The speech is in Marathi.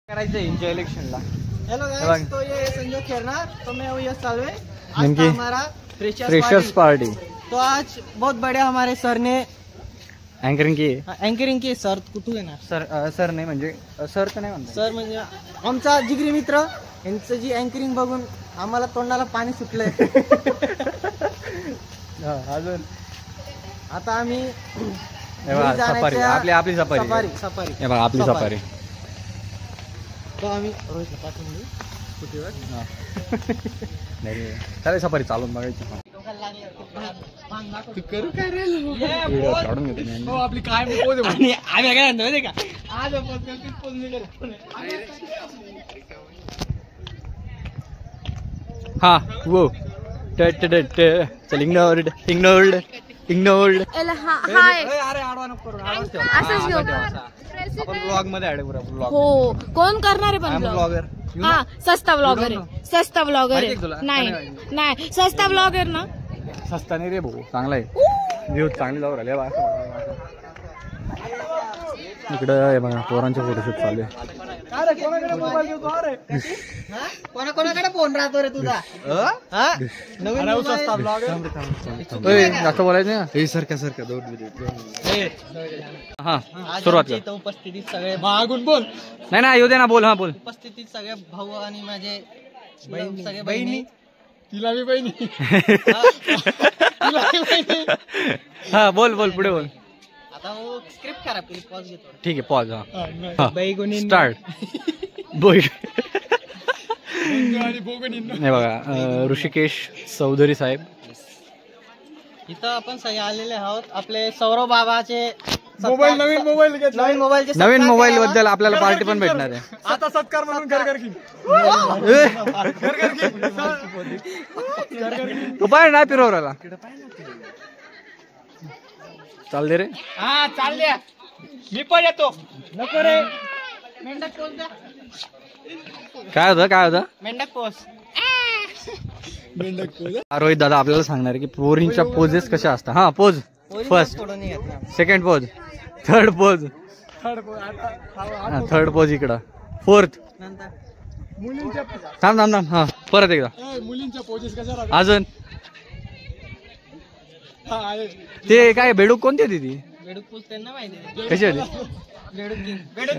करायचं इंडिया इलेक्शनला। हेलो गाइस, तो ये संजय खेरना, तो मैं हूँ यश सालवे। आज इनकी हमारा फ्रेशर्स पार्टी। तो आज बहुत बढ़िया हमारे सर ने अँकरिंग की सर कुठू आहे ना सर नाही म्हणजे सर तर नाही म्हणतो सर म्हणजे आमचा जिगरी मित्र यांचं जी अँकरिंग बघून आम्हाला तोंडाला पाणी सुटलंय। अजून आता आम्ही सफारी आपली सफारी हे बघा आपली सफारी। तो आम्ही रोहितला पाठवून देऊ स्कूटीवर। चालेल सफारी चालून बघायची। तू करू काय रे व्हिडिओ काढून घेतो मी। आपली काय पोज आणि आम्ही काय म्हणतो का आज पोज निघाल। हा वो चल इग्नोर्ड हाय अरे आडवा नको करू, आडवाच ठेव। असंच घेऊ आपण ब्लॉग मध्ये ऍड करू ब्लॉग। हो कोण करणार आहे पण ब्लॉगर हा सस्ता ब्लॉगर आहे, सस्ता ब्लॉगर माहिती आहे। आहे तुला? नाही सस्ता ब्लॉगर ना सस्ता नाही रे भाऊ, चांगला आहे व्ह्यू चांगले जाऊ राहिले बा। इकडं हे बघा पोरांचे फोटोशूट चालू आहे। कोणाकोणाकडे फोन राहतो रे तुझा? नवीन जास्त बोलायचं ना सारखं हा सुरुवात कर। इथं उपस्थितीत सगळे मागून बोल नाही येऊ दे ना बोल। हा बोल। उपस्थितीत सगळे भाऊ आणि माझे सगळे बहिणी तिला मी बहिणी हा बोल पुढे बोल। आता वो स्क्रिप्ट करा, प्लीज पॉज घेतो। ठीक आहे पॉज। हा बैगुनी स्टार्ट बोल। नाही बघा ऋषिकेश चौधरी साहेब इथं आपण सगळे आलेले आहोत। आपले सौरव बाबाचे नवीन मोबाईल बद्दल आपल्याला पार्टी पण भेटणार आहे आता सत्कार म्हणून घर तू पाय नाही फिरवला चाल दे रे। हा चालले, मी पण येतो। नको रे मेंढक पोच द्या। काय होतं मेंढक पोच रोहित दादा आपल्याला सांगणार आहे की पोरींच्या पोजेस कशा असतात। हा pose first, second pose, third pose इकडं, फोर्थ थांब हा परत एकदा मुलींच्या पोजेस कशा अजून ते काय बेडूक कोणती होती ती? बेडूक पोच त्यांना माहिती कशी होती? बेडूक